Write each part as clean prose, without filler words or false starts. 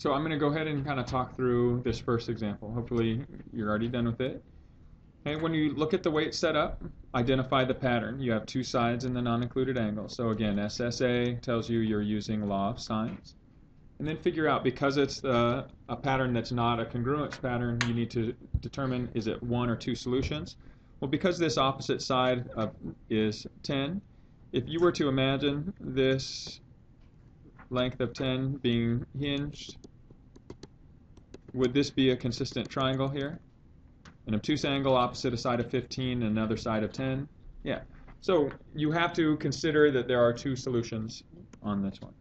So I'm going to go ahead and kind of talk through this first example. Hopefully you're already done with it. And when you look at the way it's set up, identify the pattern. You have two sides in the non-included angle. So again, SSA tells you you're using law of sines. And then figure out, because it's a pattern that's not a congruence pattern, you need to determine, is it one or two solutions? Well, because this opposite side is 10, if you were to imagine this length of 10 being hinged, would this be a consistent triangle here? An obtuse angle opposite a side of 15 and another side of 10? Yeah. So you have to consider that there are two solutions on this one.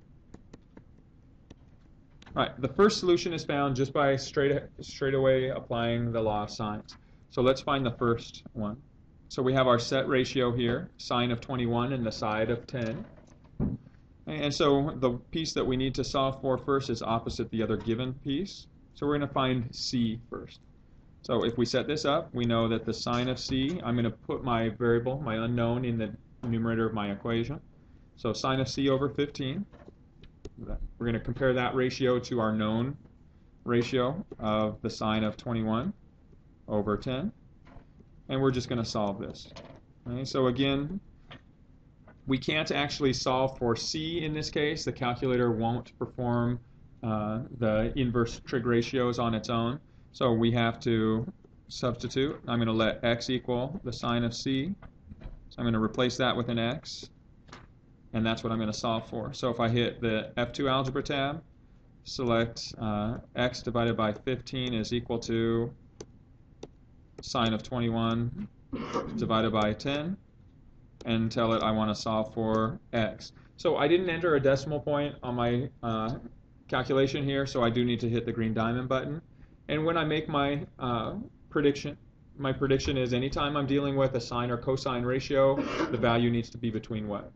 All right, the first solution is found just by straight away applying the law of sines. So let's find the first one. So we have our set ratio here, sine of 21 and the side of 10. And so the piece that we need to solve for first is opposite the other given piece. So we're going to find C first. So if we set this up, we know that the sine of C, I'm going to put my variable, my unknown, in the numerator of my equation. So sine of C over 15. We're going to compare that ratio to our known ratio of the sine of 21 over 10. And we're just going to solve this. Okay, so again, we can't actually solve for C in this case. The calculator won't perform the inverse trig ratios on its own. So we have to substitute. I'm going to let x equal the sine of C. So I'm going to replace that with an x. And that's what I'm going to solve for. So if I hit the F2 algebra tab, select x divided by 15 is equal to sine of 21 divided by 10, and tell it I want to solve for x. So I didn't enter a decimal point on my calculation here, so I do need to hit the green diamond button. And when I make my prediction is anytime I'm dealing with a sine or cosine ratio, the value needs to be between what?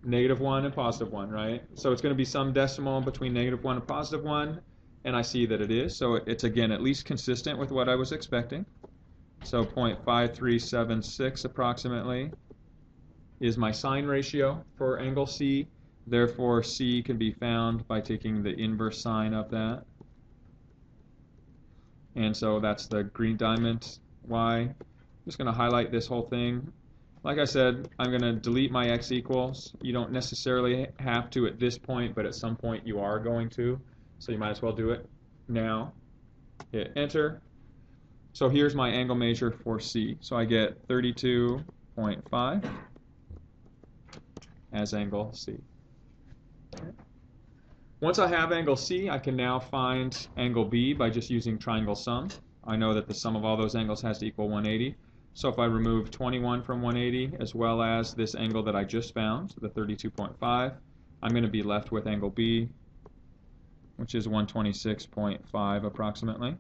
-1 and +1, right? So it's going to be some decimal between -1 and +1, and I see that it is. So it's, again, at least consistent with what I was expecting. So 0.5376 approximately is my sine ratio for angle C. Therefore, C can be found by taking the inverse sine of that. And so that's the green diamond Y. I'm just going to highlight this whole thing. Like I said, I'm going to delete my x equals. You don't necessarily have to at this point, but at some point you are going to. So you might as well do it now. Hit enter. So here's my angle measure for C. So I get 32.5 as angle C. Okay. Once I have angle C, I can now find angle B by just using triangle sum. I know that the sum of all those angles has to equal 180. So if I remove 21 from 180, as well as this angle that I just found, the 32.5, I'm going to be left with angle B, which is 126.5 approximately.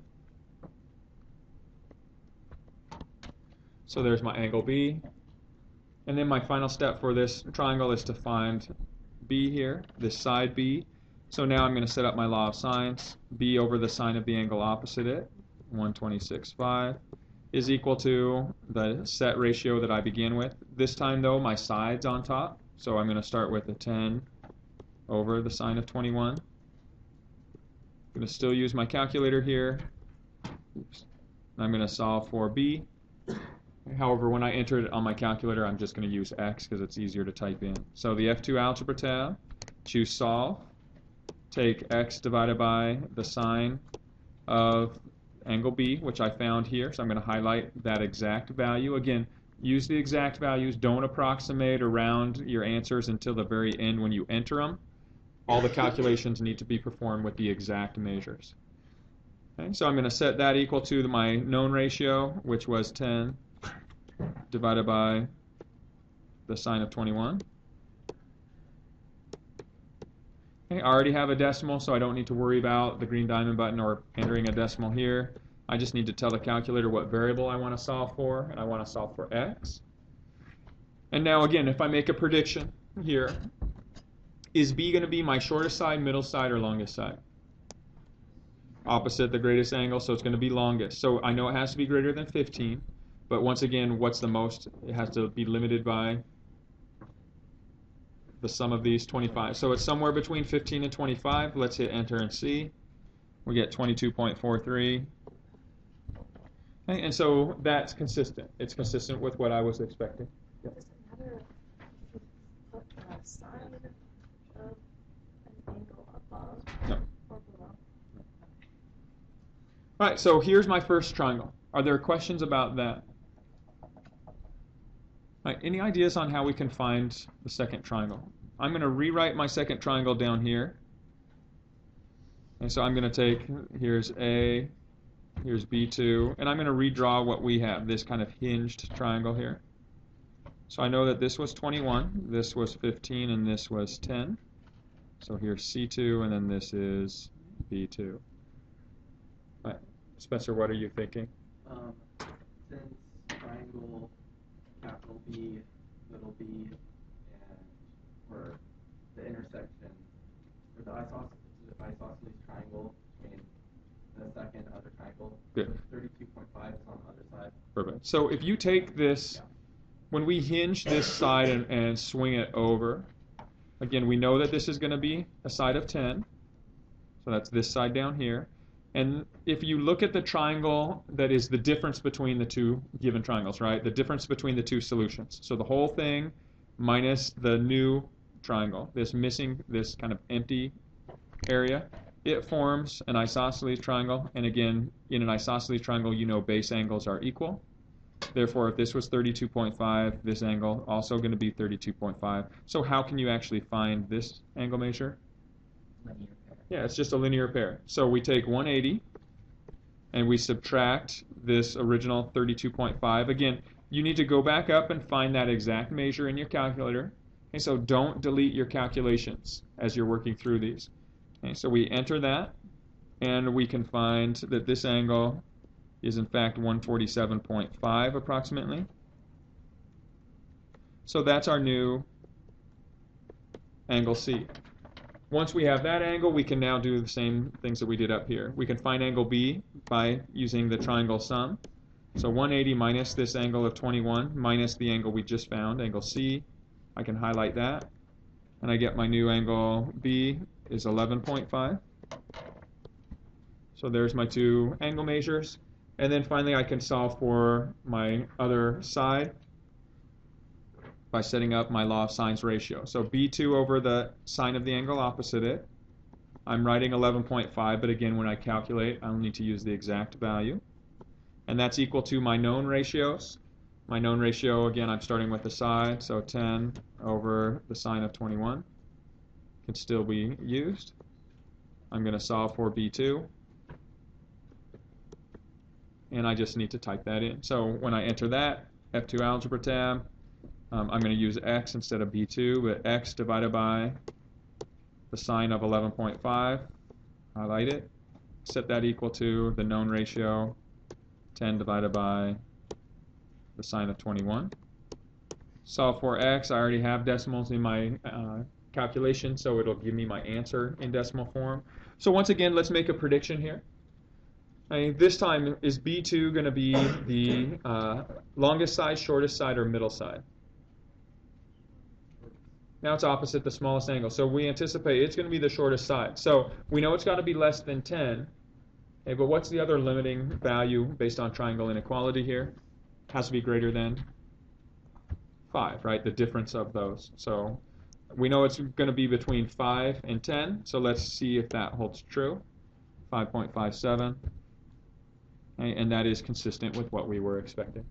So there's my angle B. And then my final step for this triangle is to find B here, this side B. So now I'm going to set up my law of sines. B over the sine of the angle opposite it, 126.5, is equal to the set ratio that I began with. This time, though, my side's on top. So I'm going to start with a 10 over the sine of 21. I'm going to still use my calculator here. Oops. I'm going to solve for B. However, when I enter it on my calculator, I'm just going to use x because it's easier to type in. So the F2 algebra tab, choose solve, take x divided by the sine of angle B, which I found here. So I'm going to highlight that exact value. Again, use the exact values. Don't approximate or round your answers until the very end when you enter them. All the calculations need to be performed with the exact measures. Okay, so I'm going to set that equal to my known ratio, which was 10 divided by the sine of 21. Okay, I already have a decimal, so I don't need to worry about the green diamond button or entering a decimal here. I just need to tell the calculator what variable I want to solve for, and I want to solve for x. And now again, if I make a prediction here, is B going to be my shortest side, middle side, or longest side? Opposite the greatest angle, so it's going to be longest. So I know it has to be greater than 15, but once again, what's the most? It has to be limited by the sum of these 25. So it's somewhere between 15 and 25. Let's hit enter and see. We get 22.43. Okay, and so that's consistent. It's consistent with what I was expecting. Yep. Does it matter if you put a side of an angle above No. or below? All right, so here's my first triangle. Are there questions about that? All right, any ideas on how we can find the second triangle? I'm going to rewrite my second triangle down here. And so I'm going to take, here's A, here's B2, and I'm going to redraw what we have, this kind of hinged triangle here. So I know that this was 21, this was 15, and this was 10. So here's C2, and then this is B2. All right. Spencer, what are you thinking? Since triangle capital B, little b, and for the intersection, for the isosceles triangle between the second other triangle, Good. 32.5 is on the other side. Perfect. So if you take this, when we hinge this side and swing it over, again, we know that this is going to be a side of 10. So that's this side down here. And if you look at the triangle that is the difference between the two given triangles, right? The difference between the two solutions. So the whole thing minus the new triangle, this missing, this kind of empty area, it forms an isosceles triangle. And again, in an isosceles triangle, you know base angles are equal. Therefore, if this was 32.5, this angle also going to be 32.5. So how can you actually find this angle measure? Linear pair. Yeah, it's just a linear pair. So we take 180 and we subtract this original 32.5. Again, you need to go back up and find that exact measure in your calculator. Okay, so don't delete your calculations as you're working through these. Okay, so we enter that, and we can find that this angle is in fact 147.5 approximately. So that's our new angle C. Once we have that angle, we can now do the same things that we did up here. We can find angle B by using the triangle sum. So 180 minus this angle of 21 minus the angle we just found, angle C. I can highlight that, and I get my new angle B is 11.5. So there's my two angle measures. And then finally I can solve for my other side by setting up my law of sines ratio. So B2 over the sine of the angle opposite it. I'm writing 11.5, but again, when I calculate, I'll need to use the exact value. And that's equal to my known ratios. My known ratio, again, I'm starting with the side, so 10 over the sine of 21 can still be used. I'm going to solve for B2. And I just need to type that in. So when I enter that, F2 algebra tab, I'm going to use x instead of B2, but x divided by the sine of 11.5, highlight it, set that equal to the known ratio, 10 divided by the sine of 21. Solve for x, I already have decimals in my calculation, so it'll give me my answer in decimal form. So once again, let's make a prediction here. This time, is B2 going to be the longest side, shortest side, or middle side? Now it's opposite the smallest angle. So we anticipate it's going to be the shortest side. So we know it's got to be less than 10. Okay, but what's the other limiting value based on triangle inequality here? It has to be greater than 5, right? The difference of those. So we know it's going to be between 5 and 10. So let's see if that holds true. 5.57. Okay, and that is consistent with what we were expecting.